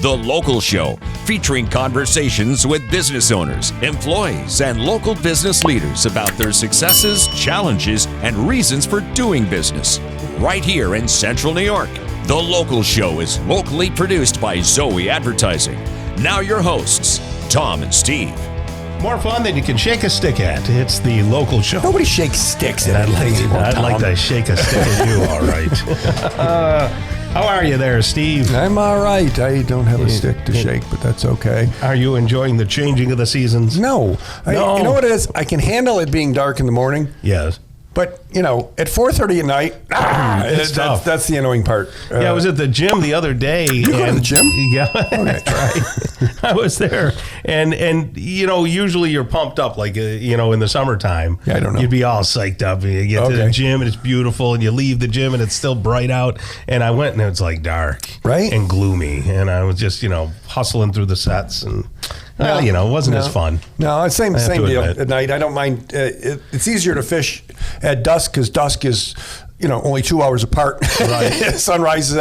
The Local Show, featuring conversations with business owners, employees, and local business leaders about their successes, challenges, and reasons for doing business. Right here in Central New York. The Local Show is locally produced by Zoe Advertising. Now your hosts, Tom and Steve. More fun than you can shake a stick at. It's The Local Show. Nobody shakes sticks at I'd like to shake a stick at you, all right. How are you there, Steve? I'm all right. I don't have a stick to shake, but that's okay. Are you enjoying the changing of the seasons? No. You know what it is? I can handle it being dark in the morning. Yes. But, at 4:30 at night, that's the annoying part. I was at the gym the other day. You go to the gym? Yeah, that's right. I was there. And usually you're pumped up like, in the summertime. Yeah, I don't know. You'd be all psyched up. You get to the gym and it's beautiful, and you leave the gym and it's still bright out. And I went and it's like dark. Right. And gloomy. And I was just, hustling through the sets and... it wasn't as fun. No, it's same deal at night. I don't mind. It's easier to fish at dusk because dusk is, only 2 hours apart. Right. Sun rises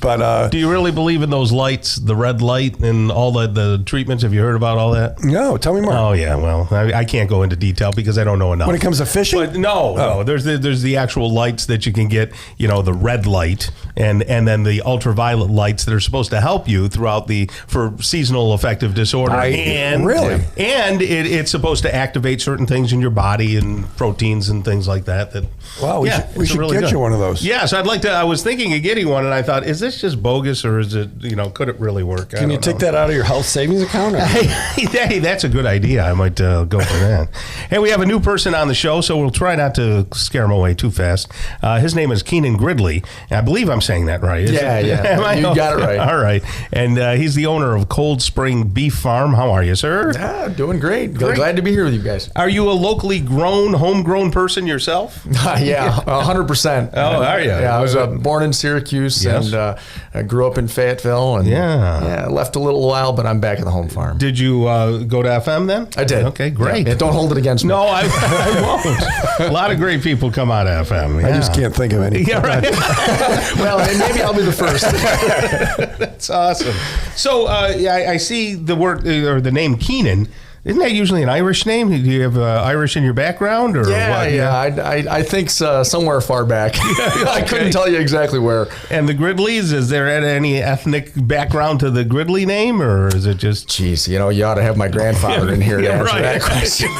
but do you really believe in those lights, the red light and all the treatments? Have you heard about all that? No, tell me more. Oh yeah, well, I can't go into detail because I don't know enough. When it comes to fishing? But no. There's the actual lights that you can get, the red light and then the ultraviolet lights that are supposed to help you for seasonal affective disorder. Really? And it's supposed to activate certain things in your body and proteins and things like that. Wow, we should really get you one of those. Yeah, so I was thinking of getting one, and I thought, is this just bogus, or is it, could it really work? Can you take that out of your health savings account? Hey, that's a good idea. I might go for that. Hey, we have a new person on the show, so we'll try not to scare him away too fast. His name is Kienan Gridley. I believe I'm saying that right. Yeah. You got it right. All right. And he's the owner of Cold Spring Beef Farm. How are you, sir? Yeah, doing great. Glad to be here with you guys. Are you a locally grown, homegrown person yourself? Yeah, 100%. Oh, are you? Yeah, I was born in Syracuse and I grew up in Fayetteville. And left a little while, but I'm back at the home farm. Did you go to FM then? I did. Okay, great. Yeah, don't hold it against me. No, I won't. A lot of great people come out of FM. Yeah. I just can't think of any. Yeah, right. Well, maybe I'll be the first. That's awesome. So I see the word or the name Kienan. Isn't that usually an Irish name? Do you have Irish in your background, or what? I think somewhere far back. I couldn't tell you exactly where. And the Gridleys, is there any ethnic background to the Gridley name, or is it just? Jeez, you ought to have my grandfather in here to answer that question.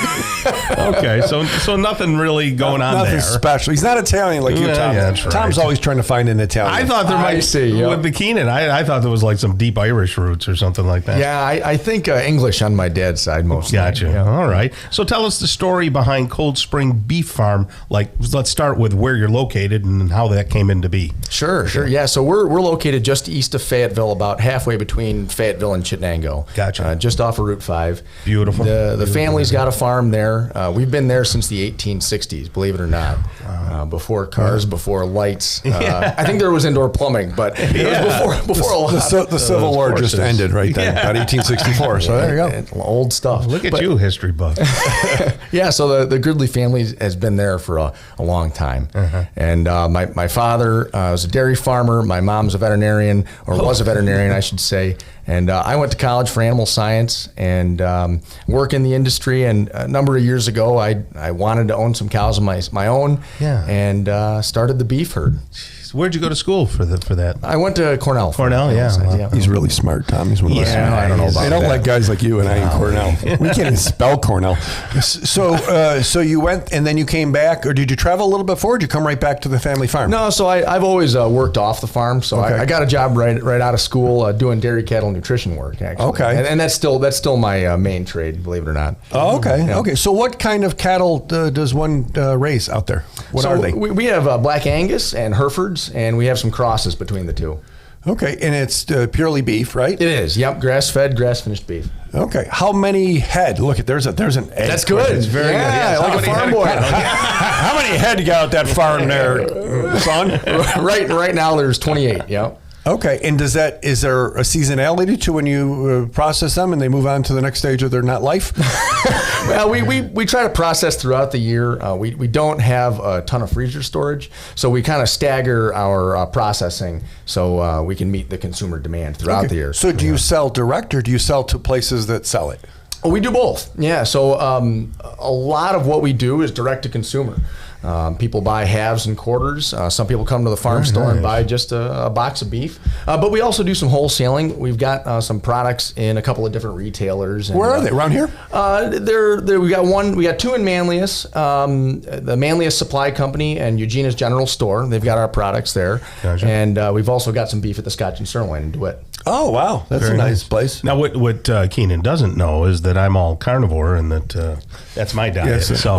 Okay, so nothing really going on nothing there. Nothing special. He's not Italian like you, Tom. Yeah, that's right. Tom's always trying to find an Italian. I thought there might be with the Keenan. I thought there was like some deep Irish roots or something like that. Yeah, I think English on my dad's side mostly. Gotcha. Yeah. All right. So tell us the story behind Cold Spring Beef Farm. Let's start with where you're located and how that came into be. Sure. Yeah. So we're located just east of Fayetteville, about halfway between Fayetteville and Chittenango. Gotcha. Just off of Route 5. Beautiful. The family's got a farm there. We've been there since the 1860s, believe it or not. Before cars, before lights. I think there was indoor plumbing, but it was before a lot. The Civil War just ended right then, about 1864. So there you go. Old stuff. Look at you, history buff. Yeah, so the Gridley family has been there for a long time. And my father was a dairy farmer. My mom's a veterinarian, or was a veterinarian, I should say. And I went to college for animal science and work in the industry. And a number of years ago, I wanted to own some cows of my own and started the beef herd. Where'd you go to school for that? I went to Cornell. Cornell, yeah. He's really smart, Tom. He's one of those. I don't know about that. They don't like guys like you and I in Cornell. We can't even spell Cornell. So you went and then you came back, or did you travel a little bit before? Or did you come right back to the family farm? No, so I've always worked off the farm. So I got a job right out of school doing dairy cattle nutrition work, actually. Okay. And that's still my main trade, believe it or not. Oh, okay. Yeah. Okay. So what kind of cattle does one raise out there? What are they? We have Black Angus and Herefords, and we have some crosses between the two. Okay, and it's purely beef, right? It is. Yep, grass-fed, grass-finished beef. Okay, how many head? Look, there's an egg. That's good. It's very good. Yeah, like a farm boy. How many head you got out that farm there, son? Right now there's 28. Yep. Okay, and is there a seasonality to when you process them and they move on to the next stage of their nut life? Well, we try to process throughout the year. We don't have a ton of freezer storage, so we kind of stagger our processing so we can meet the consumer demand throughout the year. So do you sell direct or do you sell to places that sell it? Oh, we do both. Yeah, so a lot of what we do is direct to consumer. People buy halves and quarters. Some people come to the farm store and buy just a box of beef. But we also do some wholesaling. We've got some products in a couple of different retailers. And, where are they? Around here? We got two in Manlius, the Manlius Supply Company and Eugenia's General Store. They've got our products there. Gotcha. And we've also got some beef at the Scotch and Sirloin in DeWitt. Oh, wow. That's a nice place. Now, what Keenan doesn't know is that I'm all carnivore and that that's my diet. Yes. So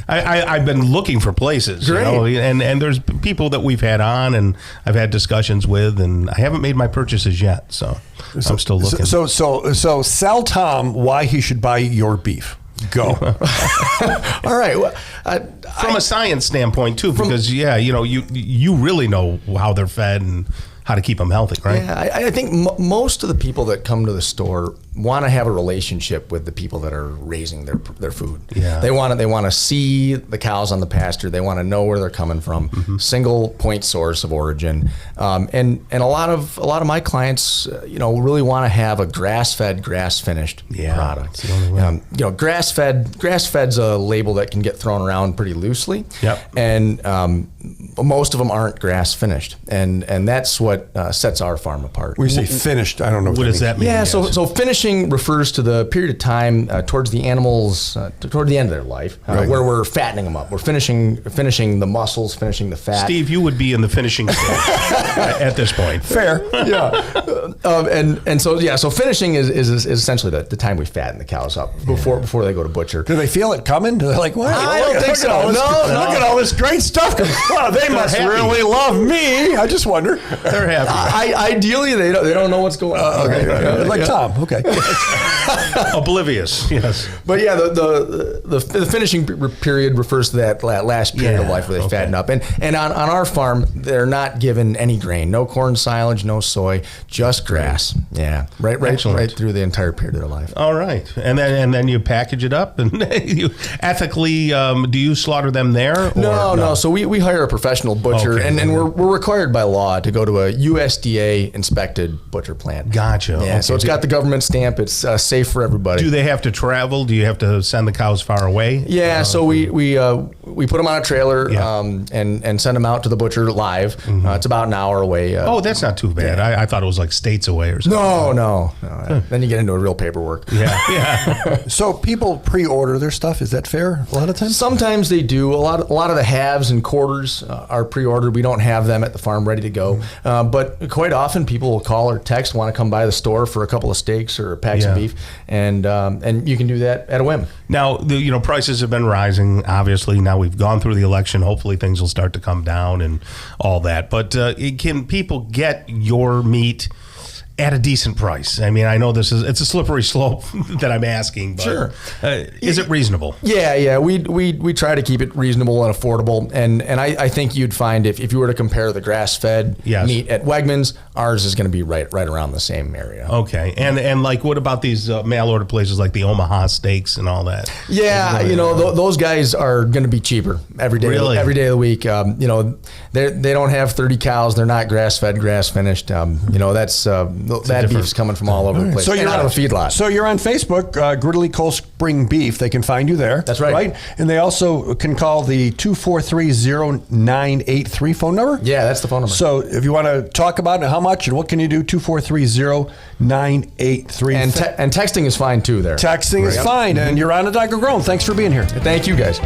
I've been looking for places. Great. And there's people that we've had on and I've had discussions with, and I haven't made my purchases yet. So I'm still looking. So sell Tom why he should buy your beef. Go. All right. Well, from a science standpoint, too, because, you really know how they're fed and how to keep them healthy, right? Yeah, I think most of the people that come to the store want to have a relationship with the people that are raising their food. Yeah. They want to see the cows on the pasture. They want to know where they're coming from. Mm-hmm. Single point source of origin. And a lot of my clients, really want to have a grass-fed, grass-finished product. It's the only way. Grass-fed's a label that can get thrown around pretty loosely. Yep. And most of them aren't grass-finished, and that's what sets our farm apart. When you say finished, I don't know what does that mean. Yeah, so finishing refers to the period of time towards the animals, toward the end of their life, where we're fattening them up. We're finishing the muscles, finishing the fat. Steve, you would be in the finishing stage at this point. Fair. Yeah. So finishing is essentially the time we fatten the cows up before they go to butcher. Do they feel it coming? Do they like, wow, I don't think so. Look at all this great stuff. Wow, they must really love me. I just wonder. They're happy. Ideally, they don't know what's going on. Okay. Like Tom. Okay. Oblivious. Yes. But yeah, the finishing period refers to that last period of life where they fatten up. And on our farm, they're not given any grain, no corn silage, no soy, just grass. Yeah, right through the entire period of their life. All right, and then you package it up, and you ethically do you slaughter them there? No. So we hire a professional butcher, and we're required by law to go to a USDA inspected butcher plant. Gotcha. Yeah. Okay. So it's got the government stamp. It's safe for everybody. Do they have to travel? Do you have to send the cows far away? Yeah. So we put them on a trailer and send them out to the butcher live. Mm-hmm. It's about an hour away. That's not too bad. Yeah. I thought it was like states away or something. No. Then you get into a real paperwork. Yeah. So people pre-order their stuff. Is that fair? A lot of times. Sometimes they do. A lot of the halves and quarters are pre-ordered. We don't have them at the farm ready to go. But quite often people will call or text, want to come by the store for a couple of steaks or packs of beef, and you can do that at a whim. Now, prices have been rising. Obviously, now we've gone through the election. Hopefully, things will start to come down and all that. But can people get your meat at a decent price? I mean, I know it's a slippery slope that I'm asking, but sure. Is it reasonable? Yeah. We try to keep it reasonable and affordable, and I think you'd find if you were to compare the grass-fed meat at Wegmans, ours is going to be right around the same area. Okay, and like what about these mail order places like the Omaha Steaks and all that? Yeah, those guys are going to be cheaper every day. Really? Every day of the week. They don't have 30 cows. They're not grass-fed, grass-finished. That's. That beef's coming from all over the place. So you're out of a feedlot. So you're on Facebook, Gridley Cold Spring Beef. They can find you there. That's right. And they also can call the 243-0983 phone number. Yeah, that's the phone number. So if you want to talk about it, how much and what can you do, 243-0983. And texting is fine too there. Texting is fine. And you're on a Dr. Grown. Thanks for being here. Thank you guys.